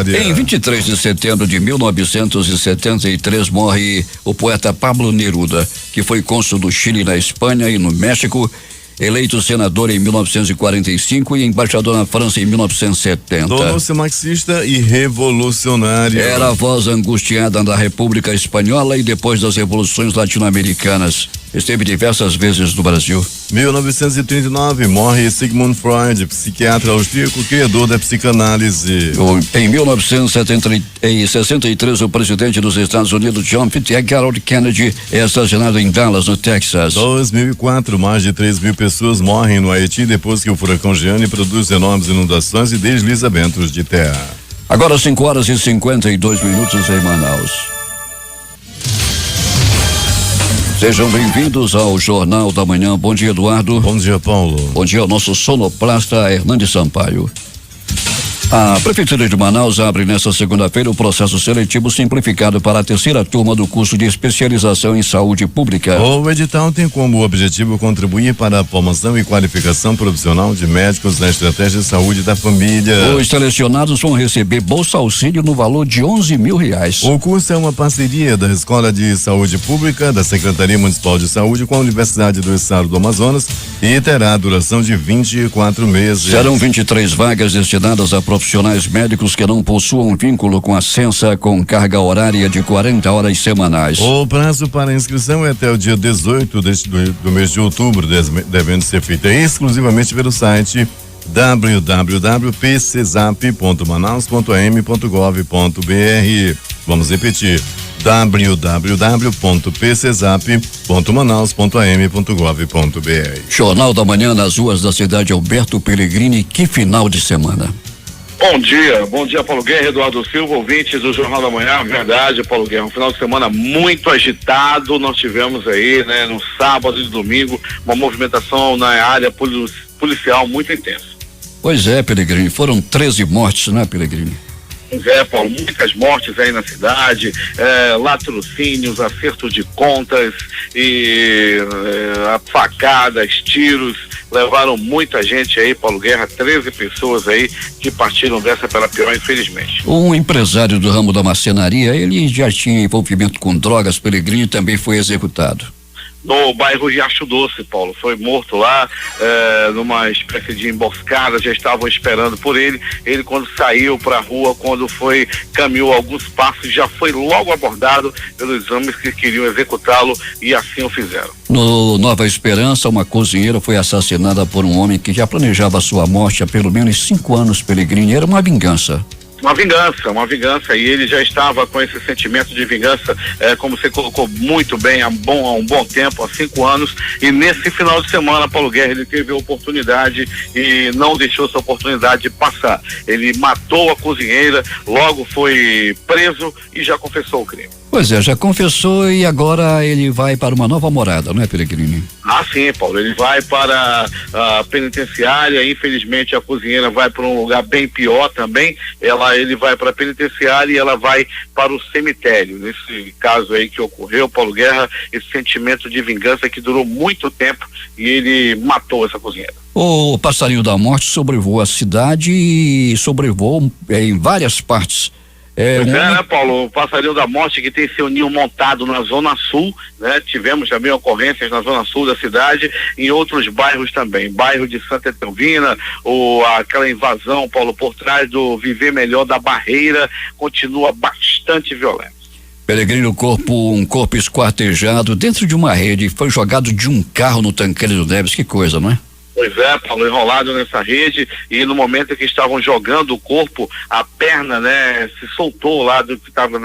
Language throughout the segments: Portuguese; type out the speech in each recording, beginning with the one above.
Em 23 de setembro de 1973 morre o poeta Pablo Neruda, que foi cônsul do Chile na Espanha e no México, eleito senador em 1945 e embaixador na França em 1970. Tornou-se marxista e revolucionário. Era a voz angustiada da República Espanhola e depois das revoluções latino-americanas. Esteve diversas vezes no Brasil. 1939 morre Sigmund Freud, psiquiatra austríaco, criador da psicanálise. Em 1963, o presidente dos Estados Unidos, John F. Kennedy, é assassinado em Dallas, no Texas. 2004, mais de 3.000 pessoas morrem no Haiti depois que o furacão Jeanne produz enormes inundações e deslizamentos de terra. Agora 5h52 em Manaus. Sejam bem-vindos ao Jornal da Manhã. Bom dia, Eduardo. Bom dia, Paulo. Bom dia ao nosso sonoplasta Hernandes Sampaio. A Prefeitura de Manaus abre nesta segunda-feira o processo seletivo simplificado para a terceira turma do curso de especialização em saúde pública. O edital tem como objetivo contribuir para a formação e qualificação profissional de médicos na estratégia de saúde da família. Os selecionados vão receber bolsa auxílio no valor de R$11 mil. O curso é uma parceria da Escola de Saúde Pública, da Secretaria Municipal de Saúde com a Universidade do Estado do Amazonas e terá duração de 24 meses. Serão 23 vagas destinadas a profissionais médicos que não possuam vínculo com a Censa com carga horária de 40 horas semanais. O prazo para inscrição é até o dia 18 do mês de outubro, devendo ser feita exclusivamente pelo site www.pczap.manaus.am.gov.br. Vamos repetir: www.pczap.manaus.am.gov.br. Jornal da Manhã nas ruas da cidade Alberto Pellegrini. Que final de semana. Bom dia Paulo Guerra, Eduardo Silva, ouvintes do Jornal da Manhã. Verdade, Paulo Guerra, um final de semana muito agitado. Nós tivemos aí, né, no sábado e domingo, uma movimentação na área policial muito intensa. Pois é, Pellegrini, foram 13 mortes, né, Pellegrini? Pois é, Paulo, muitas mortes aí na cidade, latrocínios, acerto de contas e facadas, tiros, levaram muita gente aí, Paulo Guerra, 13 pessoas aí que partiram dessa pela pior, infelizmente. Um empresário do ramo da marcenaria, ele já tinha envolvimento com drogas, Pellegrini, também foi executado. No bairro Riacho Doce, Paulo, foi morto lá, numa espécie de emboscada, já estavam esperando por ele. Ele, quando saiu para a rua, caminhou alguns passos, já foi logo abordado pelos homens que queriam executá-lo e assim o fizeram. No Nova Esperança, uma cozinheira foi assassinada por um homem que já planejava sua morte há pelo menos 5 anos, Pellegrini. Era uma vingança. Uma vingança, e ele já estava com esse sentimento de vingança, como você colocou muito bem, há um bom tempo, há 5 anos, e nesse final de semana, Paulo Guerra, ele teve a oportunidade e não deixou essa oportunidade passar. Ele matou a cozinheira, logo foi preso e já confessou o crime. Pois é, já confessou e agora ele vai para uma nova morada, não é, Pellegrini? Ah, sim, Paulo, ele vai para a penitenciária. Infelizmente a cozinheira vai para um lugar bem pior também. Ele vai para a penitenciária e ela vai para o cemitério. Nesse caso aí que ocorreu, Paulo Guerra, esse sentimento de vingança que durou muito tempo e ele matou essa cozinheira. O passarinho da morte sobrevoou a cidade e sobrevoou em várias partes. Né, Paulo? O passarinho da morte que tem seu ninho montado na Zona Sul, né? Tivemos também ocorrências na Zona Sul da cidade, em outros bairros também, bairro de Santa Etelvina, aquela invasão, Paulo, por trás do Viver Melhor da Barreira, continua bastante violento. Pellegrini, um corpo esquartejado dentro de uma rede, foi jogado de um carro no Tancredo Neves, que coisa, não é? Pois é, Paulo, enrolado nessa rede, e no momento em que estavam jogando o corpo, a perna, né, se soltou lá do que estava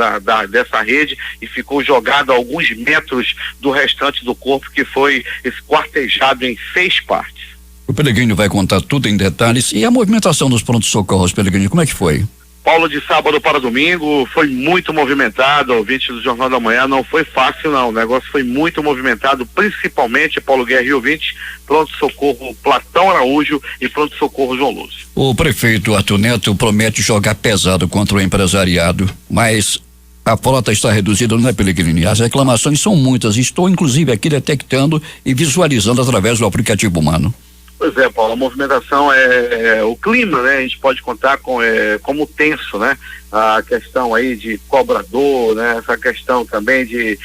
dessa rede e ficou jogado a alguns metros do restante do corpo, que foi esquartejado em 6 partes. O Pellegrini vai contar tudo em detalhes. E a movimentação dos prontos-socorros, Pellegrini, como é que foi? Paulo, de sábado para domingo foi muito movimentado, ouvinte do Jornal da Manhã, não foi fácil não, o negócio foi muito movimentado, principalmente, Paulo Guerra e ouvinte, pronto-socorro Platão Araújo e pronto-socorro João Lúcio. O prefeito Arthur Neto promete jogar pesado contra o empresariado, mas a frota está reduzida, não é, Pellegrini? As reclamações são muitas, estou inclusive aqui detectando e visualizando através do aplicativo humano. Pois é, Paulo, a movimentação o clima, né? A gente pode contar como tenso, né? A questão aí de cobrador, né? Essa questão também de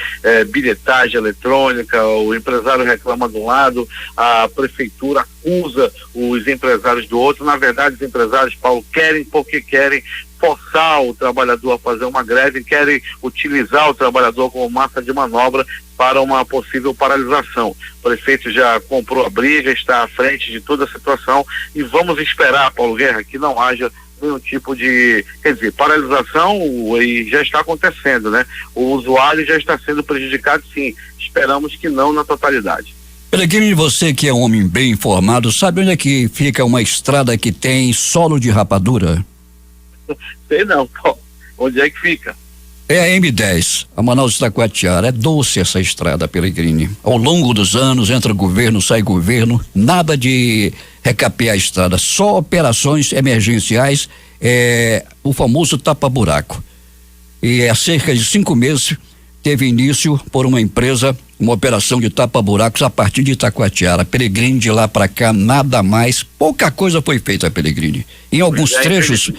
bilhetagem eletrônica, o empresário reclama de um lado, a prefeitura acusa os empresários do outro. Na verdade, os empresários, Paulo, querem forçar o trabalhador a fazer uma greve, querem utilizar o trabalhador como massa de manobra para uma possível paralisação. O prefeito já comprou a briga, está à frente de toda a situação e vamos esperar, Paulo Guerra, que não haja nenhum tipo de, paralisação, e já está acontecendo, né? O usuário já está sendo prejudicado, sim. Esperamos que não na totalidade. Peregrino, você que é um homem bem informado, sabe onde é que fica uma estrada que tem solo de rapadura? Sei não, Paulo. Onde é que fica? É a M10, a Manaus-Taquatiara. É doce essa estrada, Peregrine. Ao longo dos anos, entra governo, sai governo, nada de recapear a estrada, só operações emergenciais, o famoso tapa-buraco. E há cerca de 5 meses teve início por uma empresa, uma operação de tapa-buracos a partir de Taquatiara. Peregrine, de lá para cá, nada mais, pouca coisa foi feita, Peregrine. Em alguns trechos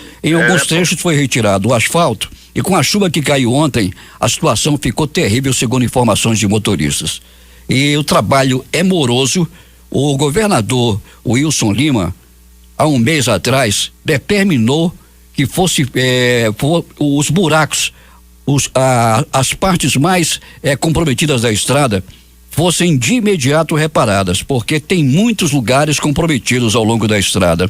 foi retirado o asfalto. E com a chuva que caiu ontem, a situação ficou terrível, segundo informações de motoristas. E o trabalho é moroso. O governador Wilson Lima, há um mês atrás, determinou que os buracos, as partes mais comprometidas da estrada, fossem de imediato reparadas, porque tem muitos lugares comprometidos ao longo da estrada.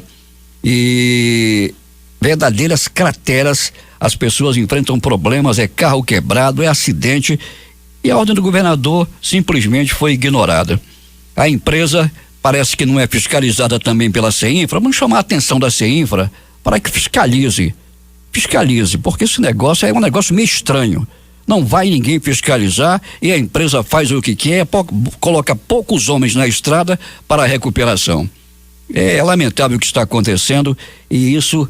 E verdadeiras crateras, as pessoas enfrentam problemas, carro quebrado, acidente, e a ordem do governador simplesmente foi ignorada. A empresa parece que não é fiscalizada também pela CEINFRA. Vamos chamar a atenção da CEINFRA para que fiscalize, porque esse negócio é um negócio meio estranho. Não vai ninguém fiscalizar e a empresa faz o que quer, coloca poucos homens na estrada para a recuperação. É lamentável o que está acontecendo e isso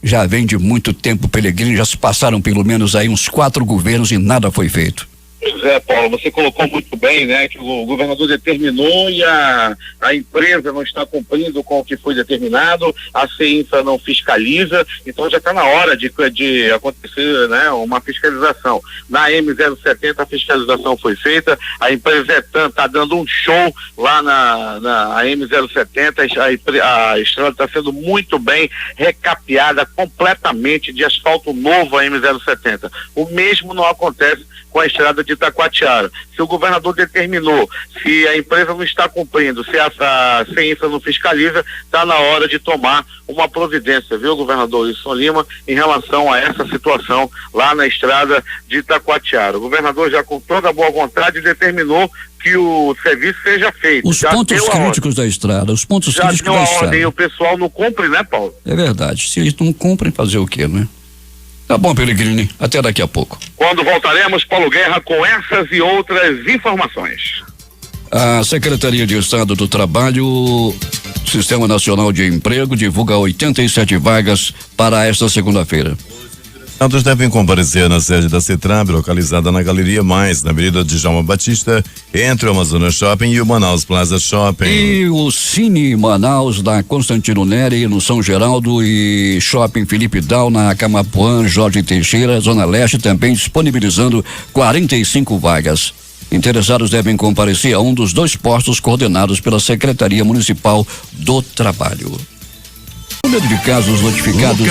já vem de muito tempo, Peregrino. Já se passaram pelo menos aí uns 4 governos e nada foi feito. Pois é, Paulo, você colocou muito bem, né, que o governador determinou e a empresa não está cumprindo com o que foi determinado, a CEINFRA não fiscaliza, então já está na hora de acontecer, né, uma fiscalização. Na M070 a fiscalização foi feita, a empresa Etan está dando um show lá na M070, a estrada está sendo muito bem recapeada completamente de asfalto novo a M070. O mesmo não acontece com a estrada de Taquatiara. Se o governador determinou, se a empresa não está cumprindo, se a CEINFRA não fiscaliza, está na hora de tomar uma providência, viu, governador Wilson Lima, em relação a essa situação lá na estrada de Taquatiara. O governador já com toda a boa vontade determinou que o serviço seja feito. Os pontos críticos da estrada, os pontos críticos da estrada. Já deu a ordem e o pessoal não cumpre, né, Paulo? É verdade. Se eles não cumprem, fazer o quê, né? Tá bom, Peregrine, até daqui a pouco. Quando voltaremos, Paulo Guerra, com essas e outras informações. A Secretaria de Estado do Trabalho, Sistema Nacional de Emprego, divulga 87 vagas para esta segunda-feira. Todos devem comparecer na sede da CETRAB, localizada na Galeria Mais, na Avenida Djalma Batista, entre o Amazonas Shopping e o Manaus Plaza Shopping. E o Cine Manaus, da Constantino Neri, no São Geraldo, e Shopping Felipe Dal, na Camapuã, Jorge Teixeira, Zona Leste, também disponibilizando 45 vagas. Interessados devem comparecer a um dos 2 postos coordenados pela Secretaria Municipal do Trabalho. O número de casos notificados.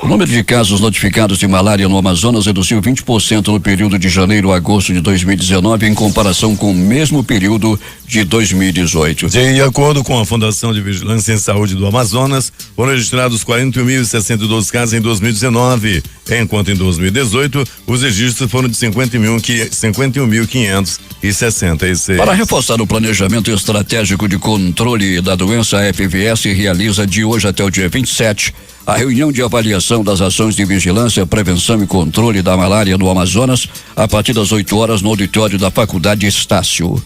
O número de casos notificados de malária no Amazonas reduziu 20% no período de janeiro a agosto de 2019 em comparação com o mesmo período de 2018. De acordo com a Fundação de Vigilância em Saúde do Amazonas, foram registrados 41.062 casos em 2019, enquanto em 2018 os registros foram de 51.566. Para reforçar o planejamento estratégico de controle da doença, a FVS realiza de hoje até o dia 27 a reunião de avaliação das ações de vigilância, prevenção e controle da malária no Amazonas, a partir das 8 horas no auditório da Faculdade Estácio.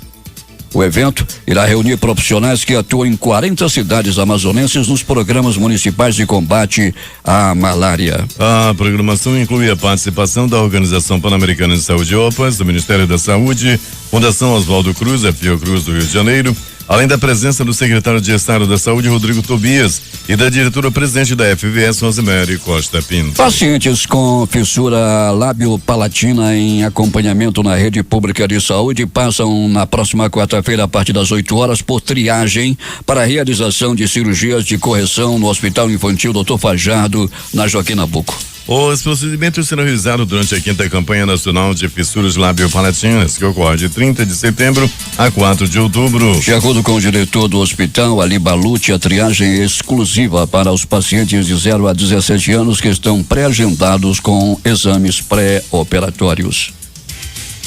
O evento irá reunir profissionais que atuam em 40 cidades amazonenses nos programas municipais de combate à malária. A programação inclui a participação da Organização Pan-Americana de Saúde, OPAS, do Ministério da Saúde, Fundação Oswaldo Cruz, a Fiocruz do Rio de Janeiro, além da presença do secretário de Estado da Saúde, Rodrigo Tobias, e da diretora-presidente da FVS, Rosemary Costa Pinto. Pacientes com fissura lábio-palatina em acompanhamento na rede pública de saúde passam na próxima quarta-feira, a partir das 8 horas, por triagem para a realização de cirurgias de correção no Hospital Infantil Dr. Fajardo, na Joaquim Nabuco. Os procedimentos serão realizados durante a 5ª campanha nacional de fissuras lábio-palatinas, que ocorre de 30 de setembro a 4 de outubro. De acordo com o diretor do hospital, Ali Baluti, a triagem é exclusiva para os pacientes de 0 a 17 anos que estão pré-agendados com exames pré-operatórios.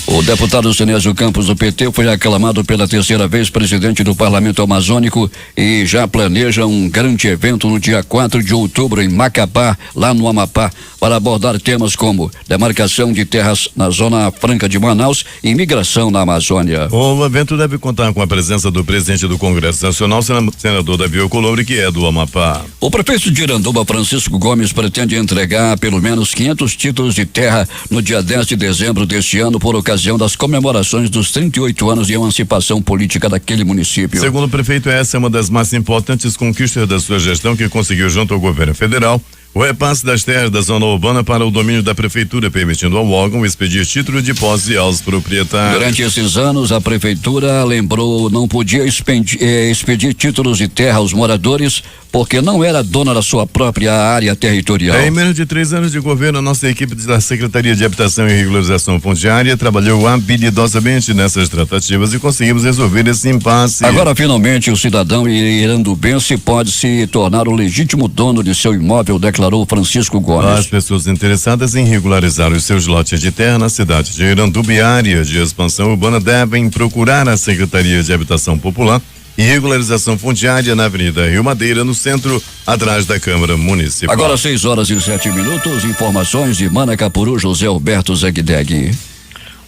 O deputado Sinésio Campos, do PT, foi aclamado pela 3ª vez presidente do Parlamento Amazônico e já planeja um grande evento no dia 4 de outubro em Macapá, lá no Amapá, para abordar temas como demarcação de terras na Zona Franca de Manaus e imigração na Amazônia. O evento deve contar com a presença do presidente do Congresso Nacional, senador Davi Alcolumbre, que é do Amapá. O prefeito de Iranduba, Francisco Gomes, pretende entregar pelo menos 500 títulos de terra no dia 10 de dezembro deste ano, por ocasião das comemorações dos 38 anos de emancipação política daquele município. Segundo o prefeito, essa é uma das mais importantes conquistas da sua gestão, que conseguiu, junto ao governo federal, o repasse das terras da zona urbana para o domínio da prefeitura, permitindo ao órgão expedir título de posse aos proprietários. Durante esses anos, a prefeitura lembrou não podia expedir títulos de terra aos moradores porque não era dona da sua própria área territorial. Em menos de 3 anos de governo, a nossa equipe da Secretaria de Habitação e Regularização Fundiária trabalhou habilidosamente nessas tratativas e conseguimos resolver esse impasse. Agora, finalmente, o cidadão irandubense pode se tornar o legítimo dono de seu imóvel, declarou Francisco Gomes. As pessoas interessadas em regularizar os seus lotes de terra na cidade de Iranduba e área de expansão urbana devem procurar a Secretaria de Habitação Popular e Regularização Fundiária na Avenida Rio Madeira, no centro, atrás da Câmara Municipal. Agora 6h07, informações de Manacapuru, José Alberto Zegdeg.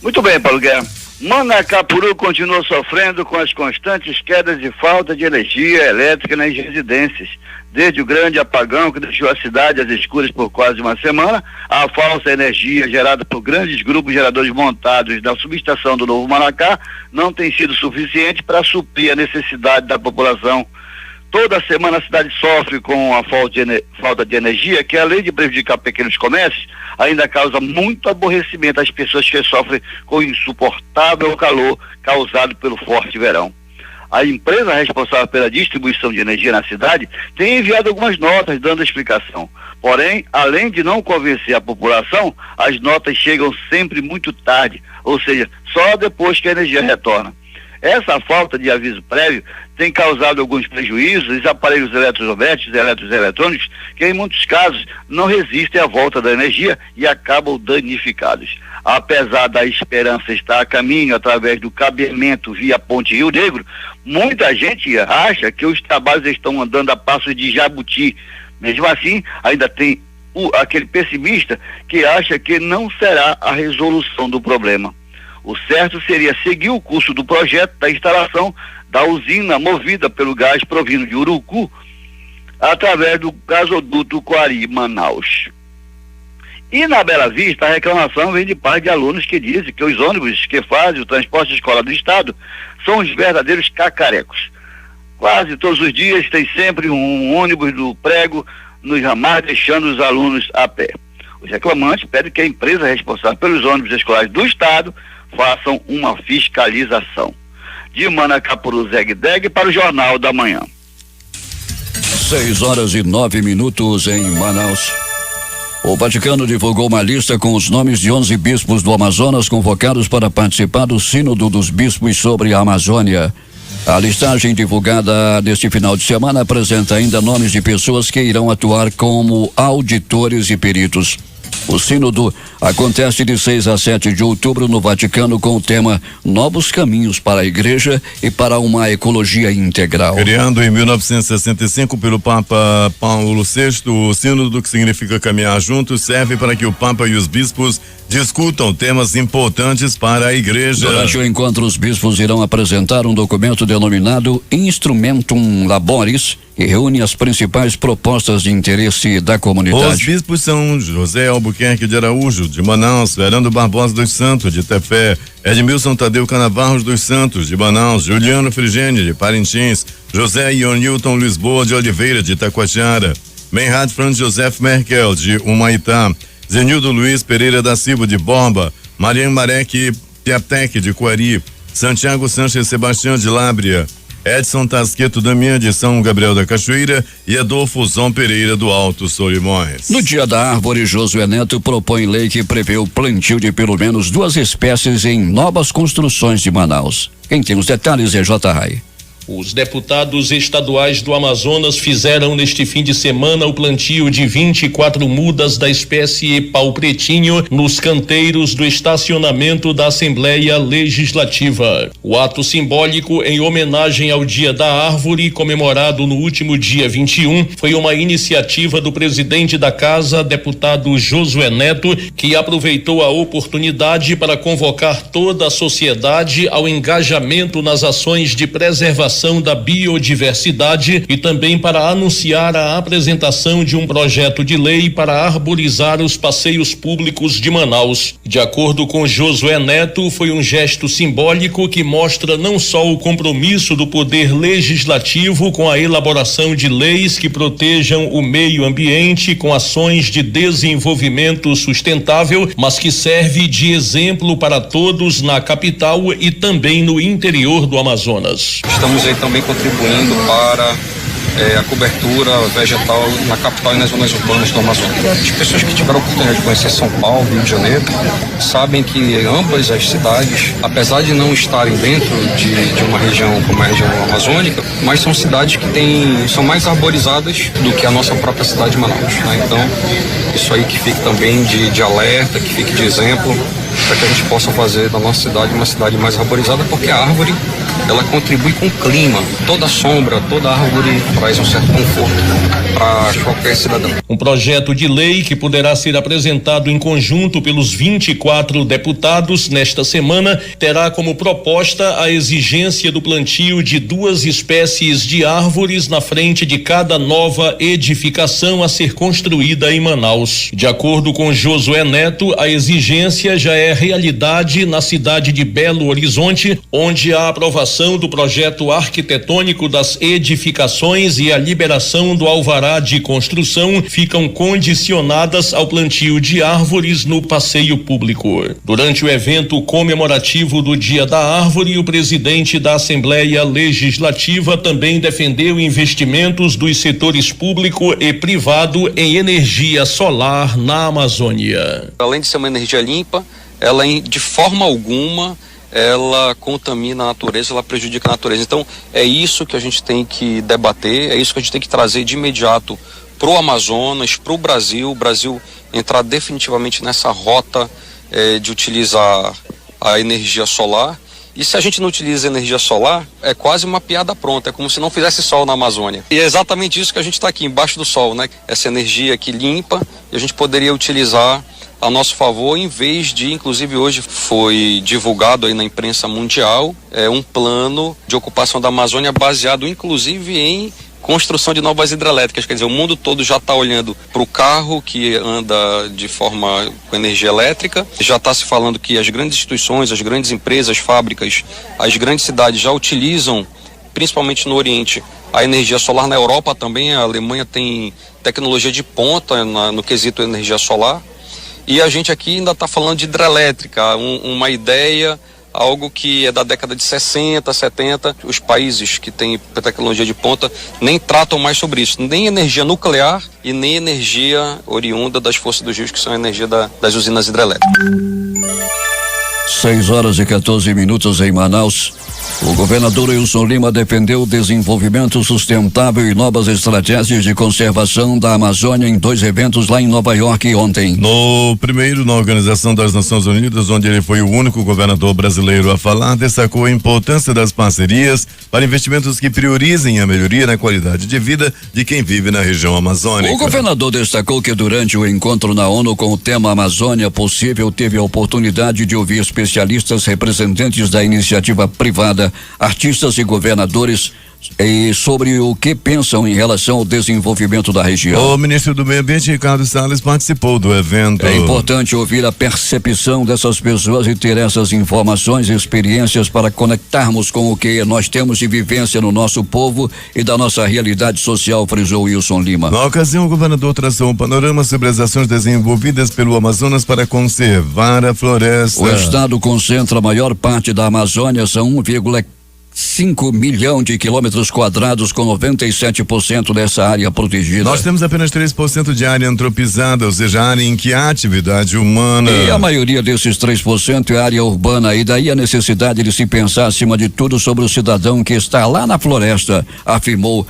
Muito bem, Paulo Guerra. Manacapuru continua sofrendo com as constantes quedas de falta de energia elétrica nas residências. Desde o grande apagão que deixou a cidade às escuras por quase uma semana, a falsa energia gerada por grandes grupos geradores montados na subestação do Novo Maracá não tem sido suficiente para suprir a necessidade da população. Toda semana a cidade sofre com a falta de energia, que além de prejudicar pequenos comércios, ainda causa muito aborrecimento às pessoas que sofrem com o insuportável calor causado pelo forte verão. A empresa responsável pela distribuição de energia na cidade tem enviado algumas notas dando explicação. Porém, além de não convencer a população, as notas chegam sempre muito tarde, ou seja, só depois que a energia retorna. Essa falta de aviso prévio tem causado alguns prejuízos aos aparelhos eletrodomésticos e eletrônicos que, em muitos casos, não resistem à volta da energia e acabam danificados. Apesar da esperança estar a caminho através do cabeamento via Ponte Rio Negro, muita gente acha que os trabalhos estão andando a passos de jabuti. Mesmo assim, ainda tem aquele pessimista que acha que não será a resolução do problema. O certo seria seguir o curso do projeto da instalação da usina movida pelo gás provindo de Urucu através do gasoduto Coari-Manaus. E na Bela Vista, a reclamação vem de parte de alunos que dizem que os ônibus que fazem o transporte escolar do estado são os verdadeiros cacarecos. Quase todos os dias tem sempre um ônibus do prego nos ramais, deixando os alunos a pé. Os reclamantes pedem que a empresa responsável pelos ônibus escolares do estado façam uma fiscalização. De Manacapuru, Zegdeg, para o Jornal da Manhã. 6h09 em Manaus. O Vaticano divulgou uma lista com os nomes de 11 bispos do Amazonas convocados para participar do Sínodo dos Bispos sobre a Amazônia. A listagem divulgada neste final de semana apresenta ainda nomes de pessoas que irão atuar como auditores e peritos. O sínodo acontece de 6 a 7 de outubro no Vaticano com o tema Novos Caminhos para a Igreja e para uma Ecologia Integral. Criado em 1965 pelo Papa Paulo VI, o sínodo, que significa caminhar juntos, serve para que o Papa e os bispos discutam temas importantes para a igreja. Durante o encontro, os bispos irão apresentar um documento denominado Instrumentum Laboris, que reúne as principais propostas de interesse da comunidade. Os bispos são José Albuquerque de Araújo, de Manaus, Fernando Barbosa dos Santos, de Tefé, Edmilson Tadeu Canavarros dos Santos, de Manaus, Juliano Frigene, de Parintins, José Ionilton Lisboa de Oliveira, de Itacoatiara, Menrad Franz Joseph Merkel, de Humaitá, Zenildo Luiz Pereira da Silva, de Borba, Marian Marek Piatek, de Coari, Santiago Sanches Sebastião, de Lábria, Edson Tasqueto Damião, de São Gabriel da Cachoeira, e Adolfo Zon Pereira, do Alto Solimões. No Dia da Árvore, Josué Neto propõe lei que prevê o plantio de pelo menos 2 espécies em novas construções de Manaus. Quem tem os detalhes é J. Rai. Os deputados estaduais do Amazonas fizeram neste fim de semana o plantio de 24 mudas da espécie pau pretinho nos canteiros do estacionamento da Assembleia Legislativa. O ato simbólico em homenagem ao Dia da Árvore, comemorado no último dia 21, foi uma iniciativa do presidente da Casa, deputado Josué Neto, que aproveitou a oportunidade para convocar toda a sociedade ao engajamento nas ações de preservação da biodiversidade e também para anunciar a apresentação de um projeto de lei para arborizar os passeios públicos de Manaus. De acordo com Josué Neto, foi um gesto simbólico que mostra não só o compromisso do poder legislativo com a elaboração de leis que protejam o meio ambiente com ações de desenvolvimento sustentável, mas que serve de exemplo para todos na capital e também no interior do Amazonas. Estamos aí também contribuindo para a cobertura vegetal na capital e nas zonas urbanas do Amazonas. As pessoas que tiveram a oportunidade de conhecer São Paulo, Rio de Janeiro, sabem que ambas as cidades, apesar de não estarem dentro de uma região como a região amazônica, mas são cidades que são mais arborizadas do que a nossa própria cidade de Manaus, né? Então, isso aí que fique também de alerta, que fique de exemplo, para que a gente possa fazer da nossa cidade uma cidade mais arborizada, porque a árvore, ela contribui com o clima. Toda sombra, toda árvore traz um certo conforto para qualquer cidadão. Um projeto de lei que poderá ser apresentado em conjunto pelos 24 deputados nesta semana terá como proposta a exigência do plantio de 2 espécies de árvores na frente de cada nova edificação a ser construída em Manaus. De acordo com Josué Neto, a exigência já é realidade na cidade de Belo Horizonte, onde a aprovação do projeto arquitetônico das edificações e a liberação do alvará de construção ficam condicionadas ao plantio de árvores no passeio público. Durante o evento comemorativo do Dia da Árvore, o presidente da Assembleia Legislativa também defendeu investimentos dos setores público e privado em energia solar na Amazônia. Além de ser uma energia limpa, ela de forma alguma ela contamina a natureza, ela prejudica a natureza. Então é isso que a gente tem que debater, é isso que a gente tem que trazer de imediato para o Amazonas, para o Brasil entrar definitivamente nessa rota de utilizar a energia solar. E se a gente não utiliza energia solar, é quase uma piada pronta, é como se não fizesse sol na Amazônia. E é exatamente isso que a gente está aqui, embaixo do sol, né? Essa energia que limpa, e a gente poderia utilizar a nosso favor, em vez de, inclusive hoje foi divulgado aí na imprensa mundial, um plano de ocupação da Amazônia baseado inclusive em construção de novas hidrelétricas. Quer dizer, o mundo todo já está olhando para o carro que anda de forma com energia elétrica, já está se falando que as grandes instituições, as grandes empresas, fábricas, as grandes cidades já utilizam, principalmente no Oriente, a energia solar. Na Europa também, a Alemanha tem tecnologia de ponta no quesito energia solar. E a gente aqui ainda está falando de hidrelétrica, uma ideia, algo que é da década de 60, 70. Os países que têm tecnologia de ponta nem tratam mais sobre isso, nem energia nuclear e nem energia oriunda das forças dos rios, que são a energia das usinas hidrelétricas. 6h14 em Manaus. O governador Wilson Lima defendeu o desenvolvimento sustentável e novas estratégias de conservação da Amazônia em 2 eventos lá em Nova York ontem. No primeiro, na Organização das Nações Unidas, onde ele foi o único governador brasileiro a falar, destacou a importância das parcerias para investimentos que priorizem a melhoria na qualidade de vida de quem vive na região amazônica. O governador destacou que durante o encontro na ONU com o tema Amazônia Possível, teve a oportunidade de ouvir especialistas, representantes da iniciativa privada, artistas e governadores sobre o que pensam em relação ao desenvolvimento da região. O ministro do Meio Ambiente, Ricardo Salles, participou do evento. É importante ouvir a percepção dessas pessoas e ter essas informações e experiências para conectarmos com o que nós temos de vivência no nosso povo e da nossa realidade social, frisou Wilson Lima. Na ocasião, o governador traçou um panorama sobre as ações desenvolvidas pelo Amazonas para conservar a floresta. O estado concentra a maior parte da Amazônia, são 1,5 milhão de quilômetros quadrados, com 97% dessa área protegida. Nós temos apenas 3% de área antropizada, ou seja, área em que há atividade humana. E a maioria desses 3% é área urbana, e daí a necessidade de se pensar acima de tudo sobre o cidadão que está lá na floresta, afirmou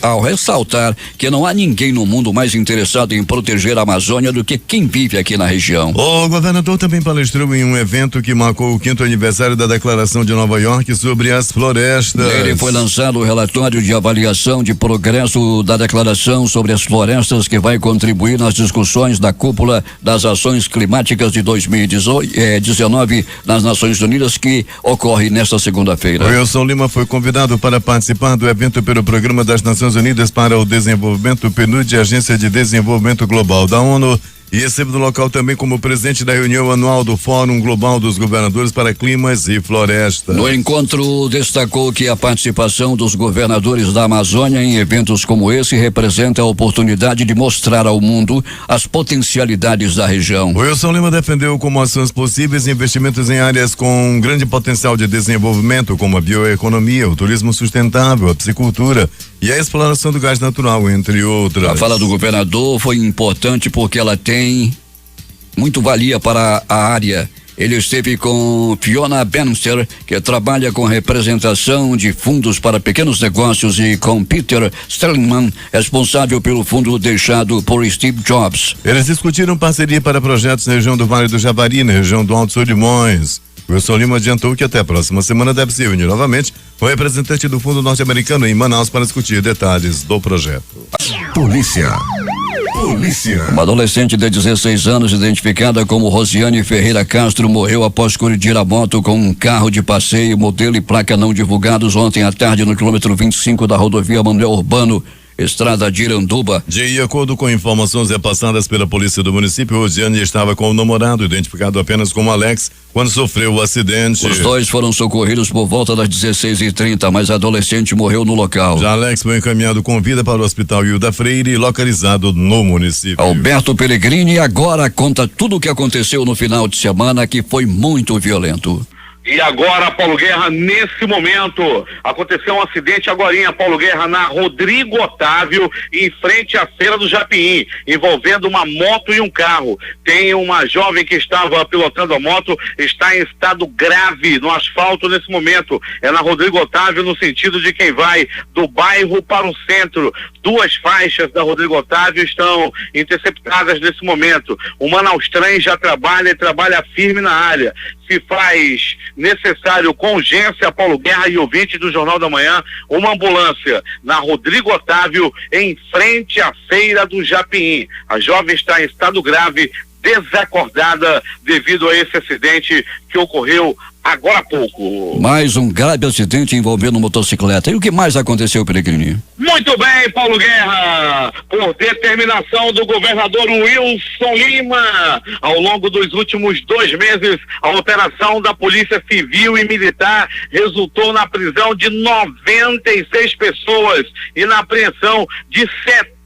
ao ressaltar que não há ninguém no mundo mais interessado em proteger a Amazônia do que quem vive aqui na região. O governador também palestrou em um evento que marcou o 5º aniversário da Declaração de Nova York sobre as florestas. Nele foi lançado o relatório de avaliação de progresso da declaração sobre as florestas, que vai contribuir nas discussões da cúpula das ações climáticas de 2019 nas Nações Unidas, que ocorre nesta segunda-feira. Wilson Lima foi convidado para participar do evento pelo Programa das Nações Unidas para o Desenvolvimento, PNUD, Agência de Desenvolvimento Global da ONU, e esteve no local também como presidente da reunião anual do Fórum Global dos Governadores para Climas e Florestas. No encontro, destacou que a participação dos governadores da Amazônia em eventos como esse representa a oportunidade de mostrar ao mundo as potencialidades da região. Wilson Lima defendeu como ações possíveis investimentos em áreas com grande potencial de desenvolvimento, como a bioeconomia, o turismo sustentável, a piscicultura e a exploração do gás natural, entre outras. A fala do governador foi importante porque ela tem muito valia para a área. Ele esteve com Fiona Bannister, que trabalha com representação de fundos para pequenos negócios, e com Peter Sterlingman, responsável pelo fundo deixado por Steve Jobs. Eles discutiram parceria para projetos na região do Vale do Javari, na região do Alto Solimões. Wilson Lima adiantou que até a próxima semana deve se reunir novamente com o representante do fundo norte-americano em Manaus para discutir detalhes do projeto. Polícia. Uma adolescente de 16 anos, identificada como Rosiane Ferreira Castro, morreu após colidir a moto com um carro de passeio, modelo e placa não divulgados, ontem à tarde no quilômetro 25 da rodovia Manuel Urbano, estrada de Iranduba. De acordo com informações repassadas pela polícia do município, Rosiane estava com o namorado, identificado apenas como Alex, quando sofreu o acidente. Os dois foram socorridos por volta das 16h30, mas a adolescente morreu no local. Já Alex foi encaminhado com vida para o Hospital Hilda Freire, localizado no município. Alberto Pellegrini agora conta tudo o que aconteceu no final de semana, que foi muito violento. E agora, Paulo Guerra, nesse momento, aconteceu um acidente agorinha, Paulo Guerra, na Rodrigo Otávio, em frente à Feira do Japim, envolvendo uma moto e um carro. Tem uma jovem que estava pilotando a moto, está em estado grave no asfalto nesse momento. É na Rodrigo Otávio, no sentido de quem vai do bairro para o centro. 2 faixas da Rodrigo Otávio estão interceptadas nesse momento. O Manaus Trem já trabalha firme na área. Se faz necessário com urgência, Paulo Guerra e ouvinte do Jornal da Manhã, uma ambulância na Rodrigo Otávio, em frente à Feira do Japim. A jovem está em estado grave, desacordada devido a esse acidente que ocorreu agora há pouco. Mais um grave acidente envolvendo motocicleta. E o que mais aconteceu, Pellegrini? Muito bem, Paulo Guerra. Por determinação do governador Wilson Lima, ao longo dos últimos 2 meses, a operação da Polícia Civil e Militar resultou na prisão de 96 pessoas e na apreensão de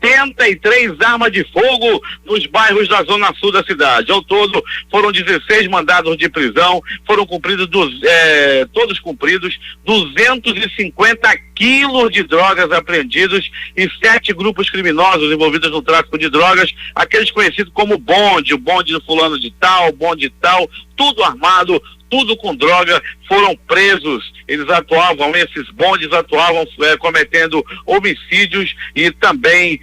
73 armas de fogo nos bairros da zona sul da cidade. Ao todo, foram 16 mandados de prisão, foram cumpridos, todos cumpridos, 250 quilos de drogas apreendidos e 7 grupos criminosos envolvidos no tráfico de drogas, aqueles conhecidos como bonde, o bonde do fulano de tal, o bonde de tal, tudo armado, tudo com droga, foram presos. Esses bondes atuavam cometendo homicídios e também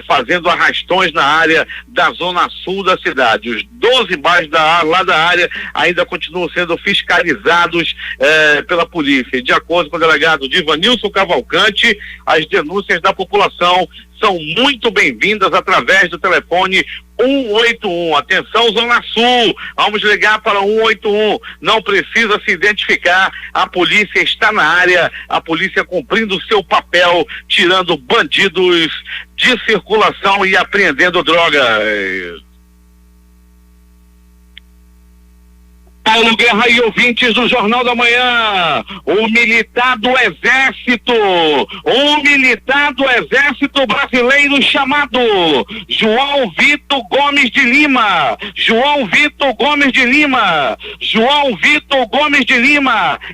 fazendo arrastões na área da zona sul da cidade. Os 12 bairros lá da área ainda continuam sendo fiscalizados pela polícia. De acordo com o delegado Divanilson Cavalcante, as denúncias da população são muito bem-vindas através do telefone 181. Atenção, Zona Sul, vamos ligar para 181. Não precisa se identificar, a polícia está na área, a polícia cumprindo o seu papel, tirando bandidos de circulação e apreendendo drogas. Paulo Guerra e ouvintes do Jornal da Manhã, o militar do Exército brasileiro chamado João Vitor Gomes de Lima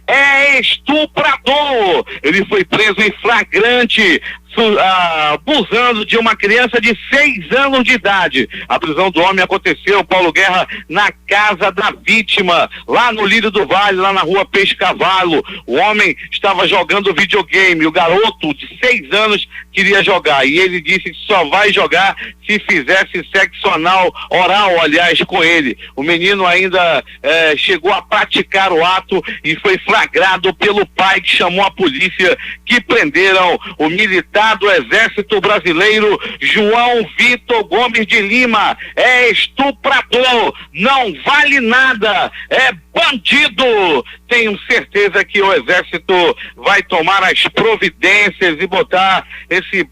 é estuprador. Ele foi preso em flagrante abusando de uma criança de 6 anos de idade. A prisão do homem aconteceu, Paulo Guerra, na casa da vítima, lá no Lírio do Vale, lá na rua Pescavalo. O homem estava jogando videogame, o garoto de 6 anos queria jogar, e ele disse que só vai jogar se fizesse sexo oral, aliás, com ele. O menino ainda chegou a praticar o ato e foi flagrado pelo pai, que chamou a polícia, que prenderam o militar do Exército Brasileiro, João Vitor Gomes de Lima. É estuprador, não vale nada, é bandido. Tenho certeza que o Exército vai tomar as providências e botar esse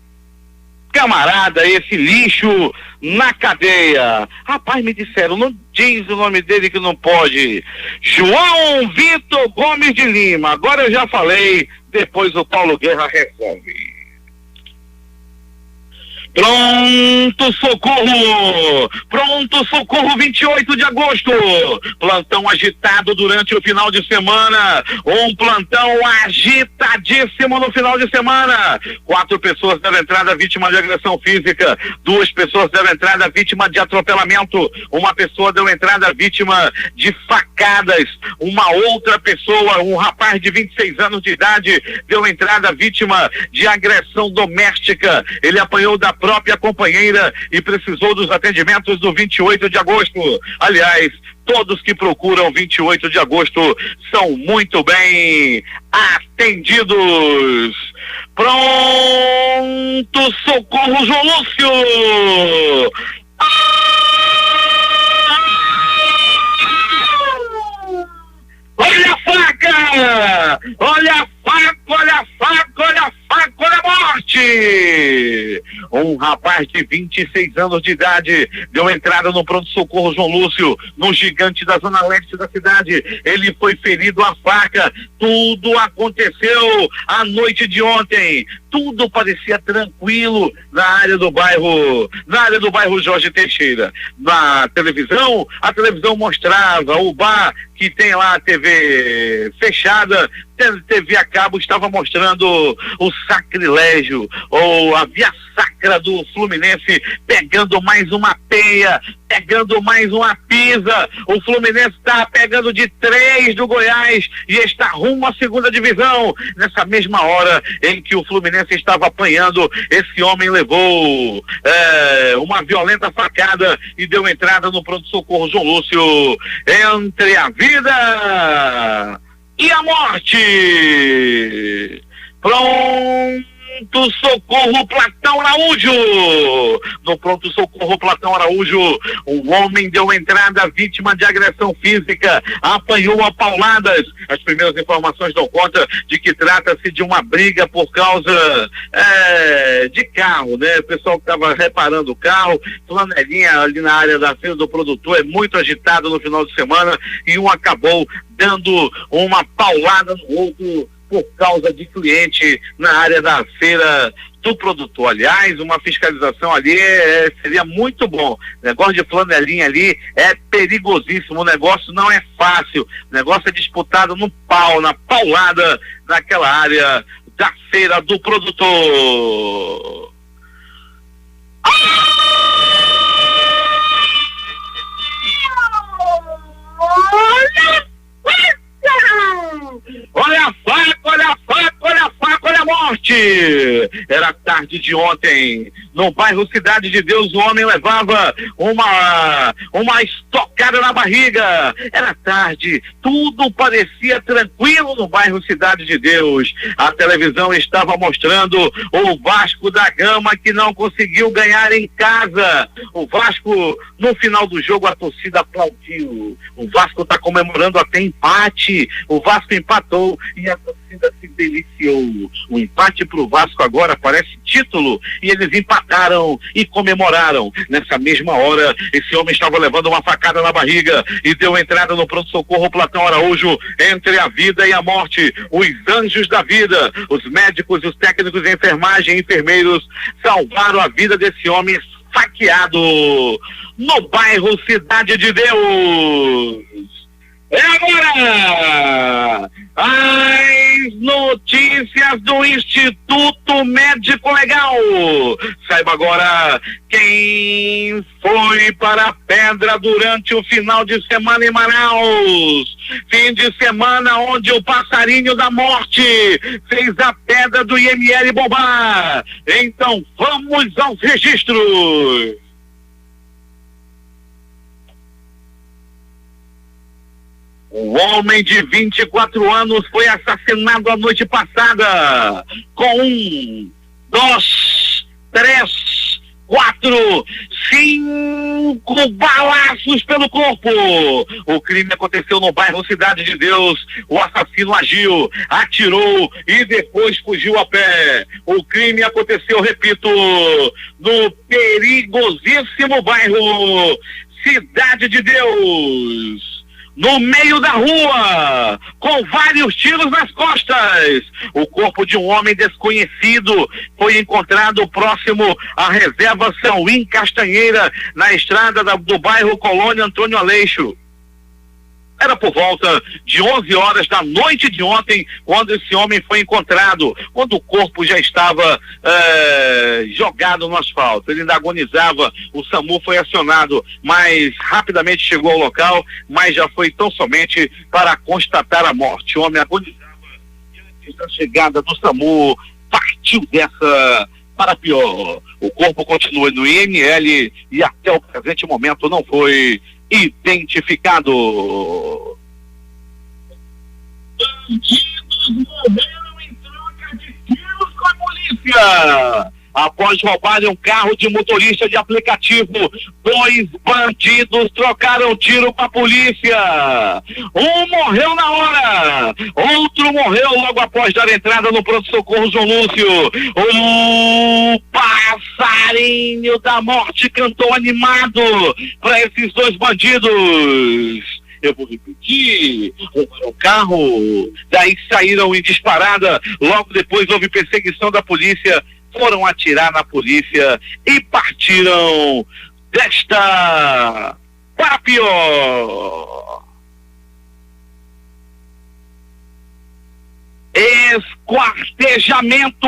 camarada, esse lixo na cadeia. Rapaz, me disseram, não diz o nome dele que não pode. João Vitor Gomes de Lima. Agora eu já falei, depois o Paulo Guerra resolve. Pronto socorro 28 de agosto, plantão agitado durante o final de semana, um plantão agitadíssimo no final de semana. 4 pessoas deram entrada vítima de agressão física, 2 pessoas deram entrada vítima de atropelamento, uma pessoa deu entrada vítima de facadas, uma outra pessoa, um rapaz de 26 anos de idade, deu entrada vítima de agressão doméstica. Ele apanhou da própria companheira e precisou dos atendimentos do 28 de agosto. Aliás, todos que procuram 28 de agosto são muito bem atendidos. Pronto socorro, João Lúcio! Olha a faca! Olha a faca, olha a faca, olha a faca, olha a morte! Um rapaz de 26 anos de idade deu entrada no pronto-socorro João Lúcio, no Gigante da Zona Leste da cidade. Ele foi ferido à faca. Tudo aconteceu à noite de ontem. Tudo parecia tranquilo na área do bairro Jorge Teixeira. Na televisão, a televisão mostrava o bar que tem lá a TV fechada, TV a cabo, estava mostrando o sacrilégio, ou a via sacra do Fluminense, pegando mais uma peia, pegando mais uma pisa. O Fluminense está pegando de 3 do Goiás e está rumo à 2ª divisão. Nessa mesma hora em que o Fluminense estava apanhando, esse homem levou uma violenta facada e deu entrada no pronto-socorro João Lúcio. Entre a vida e a morte. Pronto-socorro Platão Araújo. No pronto-socorro Platão Araújo, um homem deu entrada vítima de agressão física, apanhou a pauladas. As primeiras informações dão conta de que trata-se de uma briga por causa de carro, né? O pessoal que estava reparando o carro, flanelinha ali na área da feira do produtor, é muito agitado no final de semana, e um acabou dando uma paulada no outro por causa de cliente na área da feira do produtor. Aliás, uma fiscalização ali seria muito bom. O negócio de flanelinha ali é perigosíssimo, o negócio não é fácil, o negócio é disputado no pau, na paulada naquela área da Feira do Produtor. Olha a faca, olha a faca, olha a faca, olha a morte! Era tarde de ontem, no bairro Cidade de Deus, o homem levava uma estocada na barriga. Era tarde, tudo parecia tranquilo no bairro Cidade de Deus. A televisão estava mostrando o Vasco da Gama, que não conseguiu ganhar em casa. O Vasco, no final do jogo, a torcida aplaudiu. O Vasco está comemorando até empate. O Vasco empatou e a torcida se deliciou. O empate pro Vasco agora parece título, e eles empataram e comemoraram. Nessa mesma hora, esse homem estava levando uma facada na barriga e deu entrada no pronto-socorro Platão Araújo, entre a vida e a morte. Os anjos da vida, os médicos, os técnicos de enfermagem e enfermeiros salvaram a vida desse homem esfaqueado no bairro Cidade de Deus. É agora as notícias do Instituto Médico Legal. Saiba agora quem foi para a pedra durante o final de semana em Manaus. Fim de semana onde o passarinho da morte fez a pedra do IML bombar. Então vamos aos registros. O homem de 24 anos foi assassinado a noite passada com 1, 2, 3, 4, 5 balaços pelo corpo. O crime aconteceu no bairro Cidade de Deus. O assassino agiu, atirou e depois fugiu a pé. O crime aconteceu, repito, no perigosíssimo bairro Cidade de Deus, no meio da rua, com vários tiros nas costas. O corpo de um homem desconhecido foi encontrado próximo à reserva São Castanheira, na estrada do bairro Colônia Antônio Aleixo. Era por volta de 11 horas da noite de ontem, quando esse homem foi encontrado, quando o corpo já estava jogado no asfalto. Ele ainda agonizava. O SAMU foi acionado, mas rapidamente chegou ao local, mas já foi tão somente para constatar a morte. O homem agonizava e antes da chegada do SAMU partiu dessa para pior. O corpo continua no IML e até o presente momento não foi identificado. Bandidos morreram em troca de tiros com a polícia. Após roubarem um carro de motorista de aplicativo, 2 bandidos trocaram tiro com a polícia. Um morreu na hora, outro morreu logo após dar entrada no pronto-socorro João Lúcio. O passarinho da morte cantou animado para esses 2 bandidos. Eu vou repetir: roubaram o carro, daí saíram em disparada, logo depois houve perseguição da polícia, foram atirar na polícia e partiram desta para pior. Esquartejamento.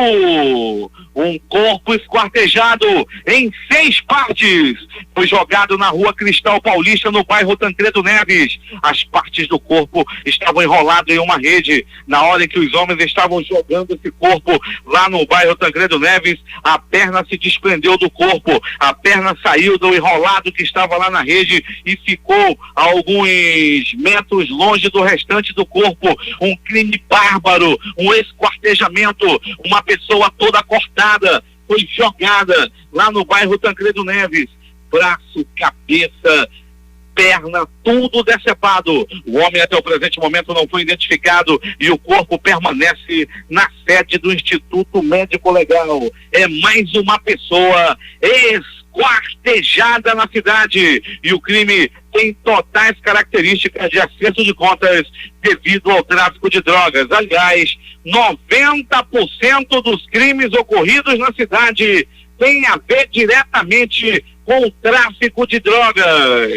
Um corpo esquartejado em 6 partes foi jogado na rua Cristal Paulista, no bairro Tancredo Neves. As partes do corpo estavam enroladas em uma rede. Na hora em que os homens estavam jogando esse corpo lá no bairro Tancredo Neves, a perna se desprendeu do corpo, a perna saiu do enrolado que estava lá na rede e ficou a alguns metros longe do restante do corpo. Um crime bárbaro, um esquartejamento. Uma pessoa toda cortada foi jogada lá no bairro Tancredo Neves. Braço, cabeça, perna, tudo decepado. O homem até o presente momento não foi identificado e o corpo permanece na sede do Instituto Médico Legal. É mais uma pessoa esquartejada na cidade e o crime tem totais características de acerto de contas devido ao tráfico de drogas. Aliás, 90% dos crimes ocorridos na cidade têm a ver diretamente com o tráfico de drogas.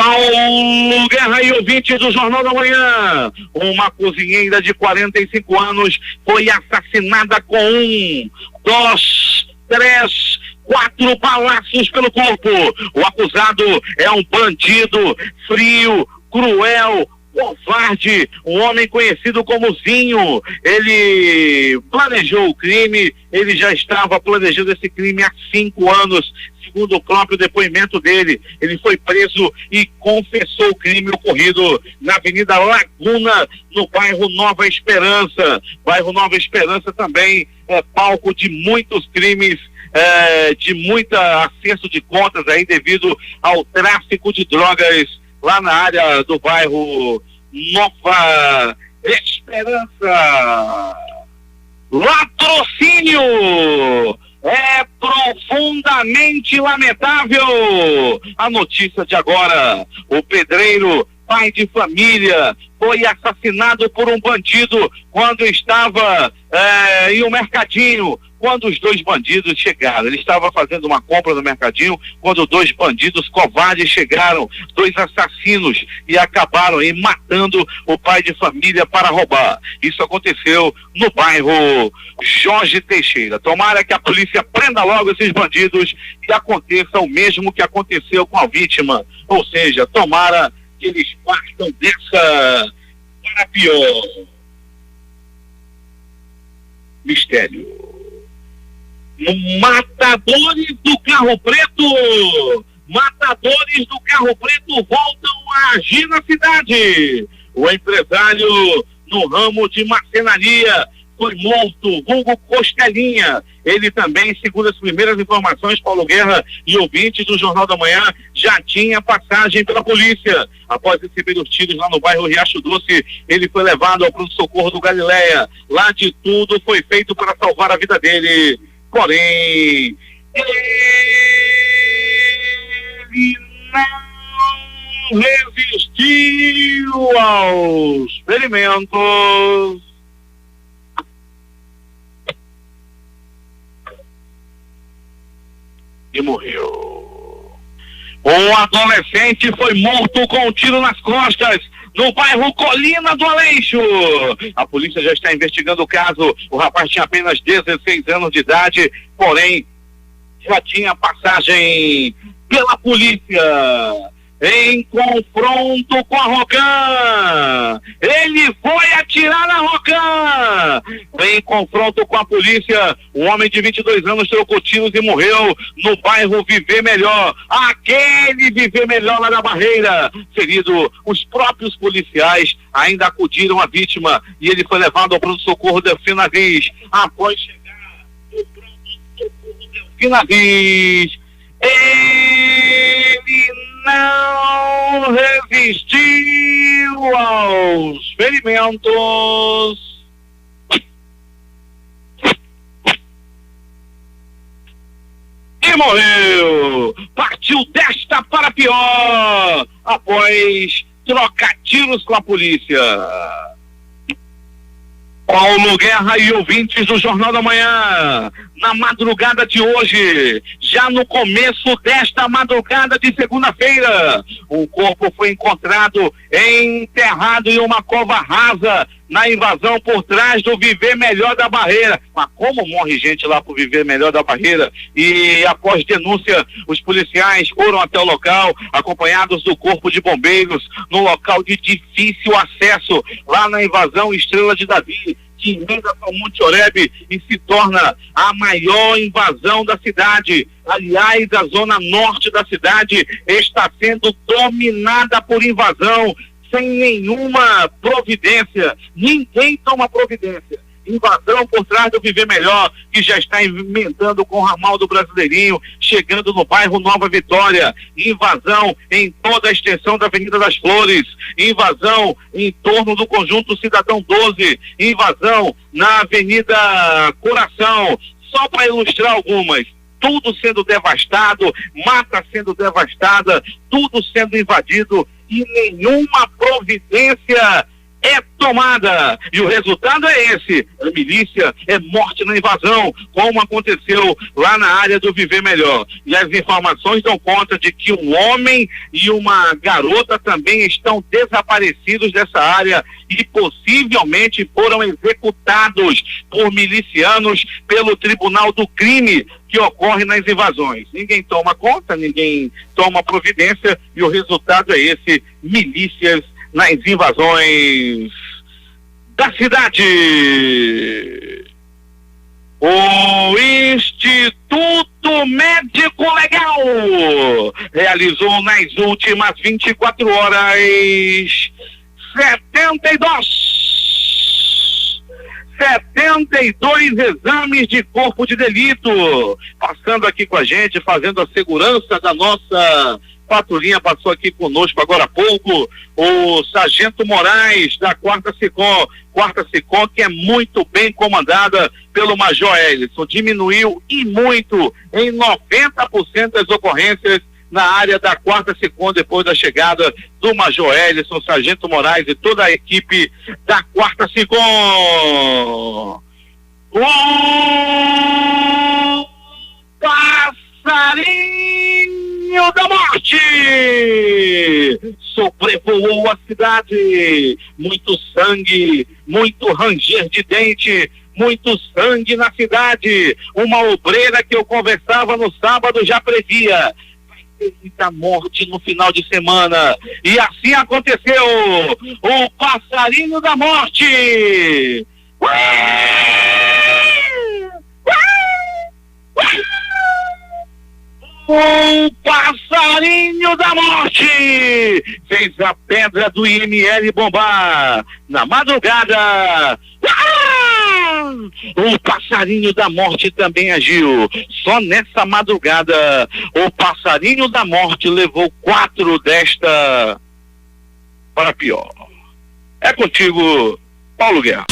Paulo Guerra e ouvintes do Jornal da Manhã. Uma cozinheira de 45 anos foi assassinada com 1, 2, 3, 4 balaços pelo corpo. O acusado é um bandido frio, cruel, covarde, um homem conhecido como Zinho. Ele planejou o crime, ele já estava planejando esse crime há 5 anos. Segundo o próprio depoimento dele, ele foi preso e confessou o crime ocorrido na Avenida Laguna, no bairro Nova Esperança. Bairro Nova Esperança também é palco de muitos crimes, de muita acerto de contas aí devido ao tráfico de drogas lá na área do bairro Nova Esperança. Latrocínio! É profundamente lamentável a notícia de agora. O pedreiro, pai de família, foi assassinado por um bandido quando estava em um mercadinho. Quando os 2 bandidos chegaram, ele estava fazendo uma compra no mercadinho, quando 2 bandidos covardes chegaram, 2 assassinos, e acabaram aí matando o pai de família para roubar. Isso aconteceu no bairro Jorge Teixeira. Tomara que a polícia prenda logo esses bandidos e aconteça o mesmo que aconteceu com a vítima. Ou seja, tomara que eles partam dessa para pior. Mistério. Matadores do Carro Preto! Matadores do Carro Preto voltam a agir na cidade. O empresário no ramo de marcenaria foi morto, vulgo Costelinha. Ele também, segundo as primeiras informações, Paulo Guerra e ouvintes do Jornal da Manhã, já tinha passagem pela polícia. Após receber os tiros lá no bairro Riacho Doce, ele foi levado ao pronto-socorro do Galileia. Lá de tudo foi feito para salvar a vida dele. Porém, ele não resistiu aos ferimentos e morreu. Um adolescente foi morto com um tiro nas costas no bairro Colina do Aleixo. A polícia já está investigando o caso. O rapaz tinha apenas 16 anos de idade, porém já tinha passagem pela polícia. Em confronto com a Rocan, ele foi atirar na Rocan. Em confronto com a polícia, um homem de 22 anos trocou tiros e morreu no bairro Viver Melhor. Aquele Viver Melhor lá na Barreira. Ferido, os próprios policiais ainda acudiram a vítima e ele foi levado ao pronto-socorro Delfina Viz. Após chegar no pronto-socorro Delfina Viz, ele não resistiu aos ferimentos e morreu. Partiu desta para pior após trocar tiros com a polícia. Paulo Guerra e ouvintes do Jornal da Manhã, na madrugada de hoje, já no começo desta madrugada de segunda-feira, o corpo foi encontrado enterrado em uma cova rasa na invasão por trás do Viver Melhor da Barreira. Mas como morre gente lá por Viver Melhor da Barreira? E após denúncia, os policiais foram até o local, acompanhados do corpo de bombeiros, no local de difícil acesso, lá na invasão Estrela de Davi, que emenda para o Monte Oreb e se torna a maior invasão da cidade. Aliás, a zona norte da cidade está sendo dominada por invasão, sem nenhuma providência. Ninguém toma providência. Invasão por trás do Viver Melhor, que já está emendando com o ramal do Brasileirinho, chegando no bairro Nova Vitória. Invasão em toda a extensão da Avenida das Flores. Invasão em torno do Conjunto Cidadão 12. Invasão na Avenida Coração. Só para ilustrar algumas. Tudo sendo devastado, mata sendo devastada, tudo sendo invadido e nenhuma providência é tomada. E o resultado é esse: a milícia é morte na invasão, como aconteceu lá na área do Viver Melhor. E as informações dão conta de que um homem e uma garota também estão desaparecidos dessa área e possivelmente foram executados por milicianos pelo Tribunal do Crime que ocorre nas invasões. Ninguém toma conta, ninguém toma providência e o resultado é esse: milícias nas invasões da cidade. O Instituto Médico Legal realizou nas últimas 24 horas 72 exames de corpo de delito. Passando aqui com a gente, fazendo a segurança da nossa patrulhinha, passou aqui conosco agora há pouco o Sargento Moraes da Quarta Sicom, que é muito bem comandada pelo Major Ellison. Diminuiu e muito, em 90% das ocorrências na área da Quarta Sicom, depois da chegada do Major Ellison, Sargento Moraes e toda a equipe da Quarta Sicom. O passarinho da morte sobrevoou a cidade. Muito sangue, muito ranger de dente, muito sangue na cidade. Uma obreira que eu conversava no sábado já previa: muita morte no final de semana, e assim aconteceu. O passarinho da morte. O passarinho da morte fez a pedra do IML bombar na madrugada. O passarinho da morte também agiu. Só nessa madrugada, o passarinho da morte levou 4 desta para pior. É contigo, Paulo Guerra.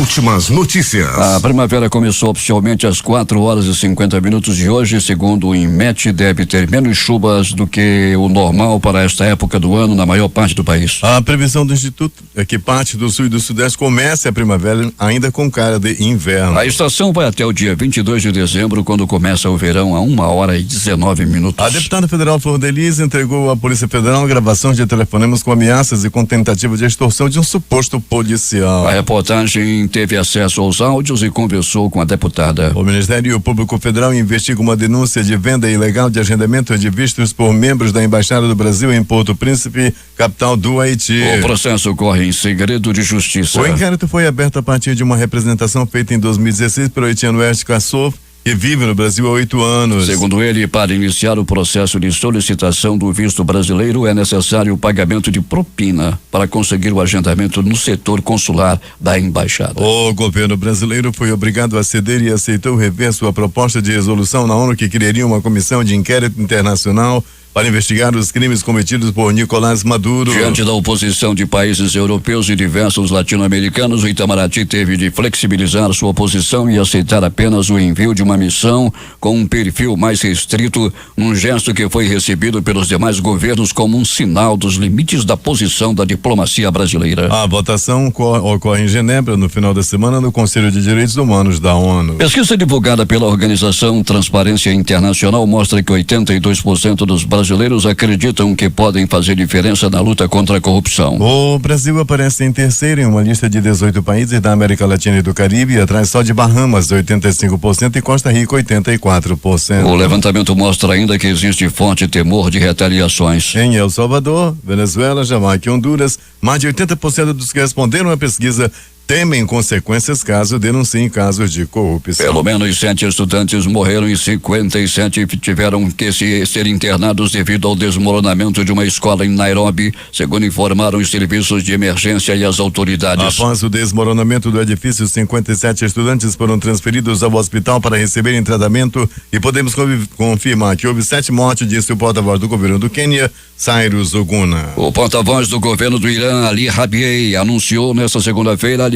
Últimas notícias. A primavera começou oficialmente às 4h50 de hoje. Segundo o INMET, deve ter menos chuvas do que o normal para esta época do ano na maior parte do país. A previsão do Instituto é que parte do sul e do sudeste comece a primavera ainda com cara de inverno. A estação vai até o dia 22 de dezembro, quando começa o verão, a 1h19. A deputada federal Flor Delis entregou à Polícia Federal gravações de telefonemas com ameaças e com tentativa de extorsão de um suposto policial. A reportagem teve acesso aos áudios e conversou com a deputada. O Ministério Público Federal investiga uma denúncia de venda ilegal de arrendamento de vistos por membros da Embaixada do Brasil em Porto Príncipe, capital do Haiti. O processo ocorre em segredo de justiça. O inquérito foi aberto a partir de uma representação feita em 2016 pelo haitiano Ernesto Cassouf, que vive no Brasil há 8 anos. Segundo ele, para iniciar o processo de solicitação do visto brasileiro, é necessário o pagamento de propina para conseguir o agendamento no setor consular da embaixada. O governo brasileiro foi obrigado a ceder e aceitou rever sua proposta de resolução na ONU que criaria uma comissão de inquérito internacional para investigar os crimes cometidos por Nicolás Maduro. Diante da oposição de países europeus e diversos latino-americanos, o Itamaraty teve de flexibilizar sua posição e aceitar apenas o envio de uma missão com um perfil mais restrito, num gesto que foi recebido pelos demais governos como um sinal dos limites da posição da diplomacia brasileira. A votação ocorre em Genebra no final da semana no Conselho de Direitos Humanos da ONU. Pesquisa divulgada pela organização Transparência Internacional mostra que 82% dos brasileiros acreditam que podem fazer diferença na luta contra a corrupção. O Brasil aparece em terceiro em uma lista de 18 países da América Latina e do Caribe, atrás só de Bahamas, 85%, e Costa Rica, 84%. O levantamento mostra ainda que existe forte temor de retaliações. Em El Salvador, Venezuela, Jamaica e Honduras, mais de 80% dos que responderam à pesquisa temem consequências caso denunciem casos de corrupção. Pelo menos 7 estudantes morreram e 57 tiveram que ser internados devido ao desmoronamento de uma escola em Nairobi, segundo informaram os serviços de emergência e as autoridades. Após o desmoronamento do edifício, 57 estudantes foram transferidos ao hospital para receberem tratamento e podemos confirmar que houve 7 mortes, disse o porta-voz do governo do Quênia, Cyrus Oguna. O porta-voz do governo do Irã, Ali Rabiei, anunciou nesta segunda-feira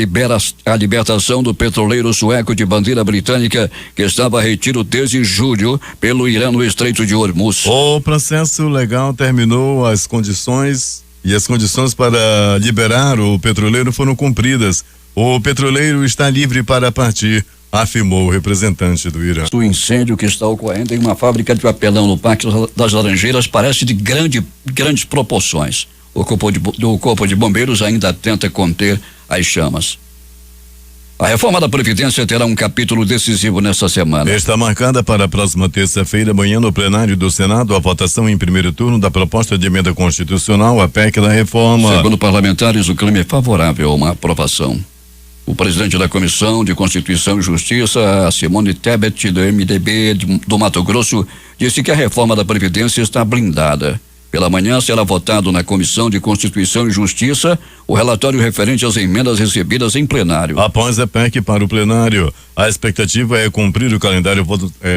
a libertação do petroleiro sueco de bandeira britânica que estava a retiro desde julho pelo Irã no Estreito de Hormuz. O processo legal terminou as condições e as condições para liberar o petroleiro foram cumpridas. O petroleiro está livre para partir, afirmou o representante do Irã. O incêndio que está ocorrendo em uma fábrica de papelão no Parque das Laranjeiras parece de grandes proporções. O Corpo de Bombeiros ainda tenta conter as chamas. A reforma da Previdência terá um capítulo decisivo nesta semana. Está marcada para a próxima terça-feira, amanhã, no plenário do Senado, a votação em primeiro turno da proposta de emenda constitucional, a PEC da reforma. Segundo parlamentares, o clima é favorável a uma aprovação. O presidente da Comissão de Constituição e Justiça, Simone Tebet, do MDB do Mato Grosso, disse que a reforma da Previdência está blindada. Pela manhã será votado na Comissão de Constituição e Justiça o relatório referente às emendas recebidas em plenário. Após a PEC para o plenário, a expectativa é cumprir o calendário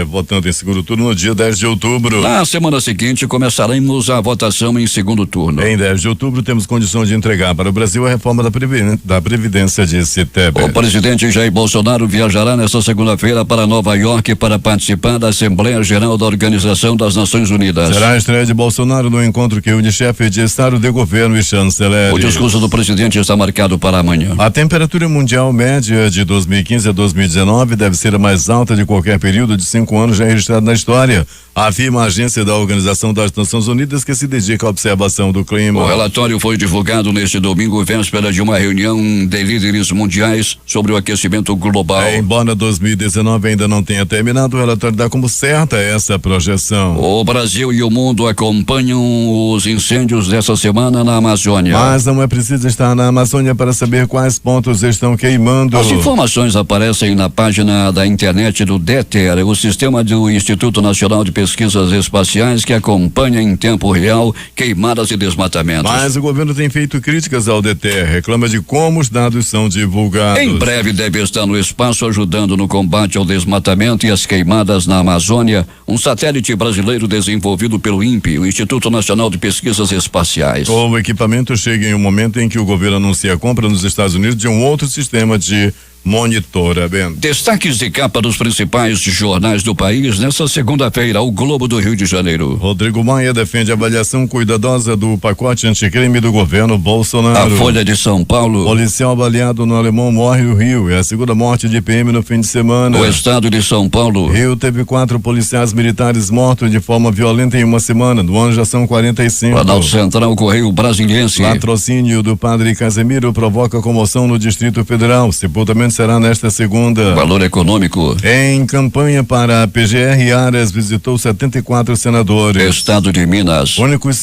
votando em segundo turno no dia 10 de outubro. Na semana seguinte começaremos a votação em segundo turno. Em 10 de outubro temos condição de entregar para o Brasil a reforma da Previdência, disse Tebet. O presidente Jair Bolsonaro viajará nesta segunda-feira para Nova York para participar da Assembleia Geral da Organização das Nações Unidas. Será a estreia de Bolsonaro no encontro que une chefe de Estado, de governo e chanceler. O discurso do presidente está marcado para amanhã. A temperatura mundial média de 2015 a 2019 deve ser a mais alta de qualquer período de 5 anos já registrado na história, afirma a agência da Organização das Nações Unidas, que se dedica à observação do clima. O relatório foi divulgado neste domingo, véspera de uma reunião de líderes mundiais sobre o aquecimento global. Embora 2019 ainda não tenha terminado, o relatório dá como certa essa projeção. O Brasil e o mundo acompanham os incêndios dessa semana na Amazônia. Mas não é preciso estar na Amazônia para saber quais pontos estão queimando. As informações aparecem na página da internet do DETER, o sistema do Instituto Nacional de Pesquisas Espaciais, que acompanha em tempo real queimadas e desmatamentos. Mas o governo tem feito críticas ao DETER, reclama de como os dados são divulgados. Em breve deve estar no espaço ajudando no combate ao desmatamento e às queimadas na Amazônia, um satélite brasileiro desenvolvido pelo INPE, o Instituto Nacional de Pesquisas Espaciais. O equipamento chega em um momento em que o governo anuncia a compra nos Estados Unidos de um outro sistema de monitoramento. Destaques de capa dos principais jornais do país nesta segunda-feira, o Globo do Rio de Janeiro. Rodrigo Maia defende a avaliação cuidadosa do pacote anticrime do governo Bolsonaro. A Folha de São Paulo. Policial baleado no Alemão morre no Rio. É a segunda morte de PM no fim de semana. O Estado de São Paulo. Rio teve 4 policiais militares mortos de forma violenta em uma semana. No ano já são 45. Planalto Central, Correio Brasiliense. Latrocínio do padre Casemiro provoca comoção no Distrito Federal. Sepultamento será nesta segunda. Valor econômico. Em campanha para a PGR, Aras visitou 74 senadores. Estado de Minas. Últimos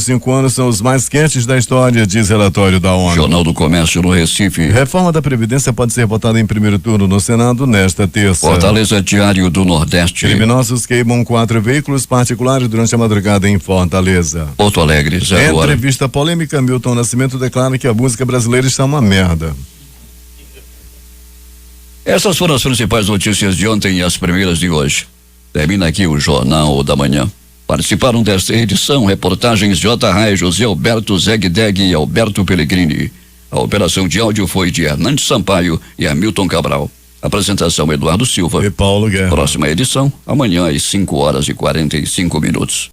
5 anos são os mais quentes da história, diz relatório da ONU. Jornal do Comércio no Recife. Reforma da Previdência pode ser votada em primeiro turno no Senado nesta terça. Fortaleza, Diário do Nordeste. Criminosos queimam 4 veículos particulares durante a madrugada em Fortaleza. Porto Alegre, Zé Hora. Entrevista polêmica, Milton Nascimento declara que a música brasileira está uma merda. Essas foram as principais notícias de ontem e as primeiras de hoje. Termina aqui o Jornal da Manhã. Participaram desta edição reportagens J. Rai, José Alberto Zegdeg e Alberto Pellegrini. A operação de áudio foi de Hernandes Sampaio e Hamilton Cabral. Apresentação Eduardo Silva. E Paulo Guerra. Próxima edição, amanhã às 5h45.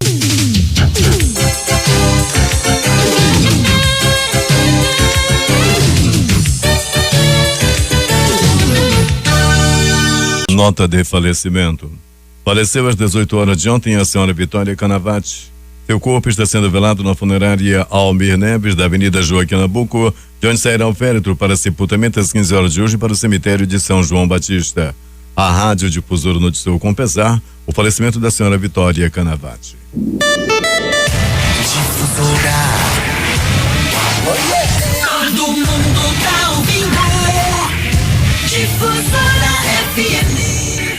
Nota de falecimento. Faleceu às 18 horas de ontem a senhora Vitória Canavati. Seu corpo está sendo velado na funerária Almir Neves, da Avenida Joaquim Nabuco, de onde sairá o féretro para sepultamento às 15 horas de hoje para o cemitério de São João Batista. A Rádio Difusora noticiou com pesar o falecimento da senhora Vitória Canavati. Difusora. Todo mundo tá ouvindo. Difusora FM.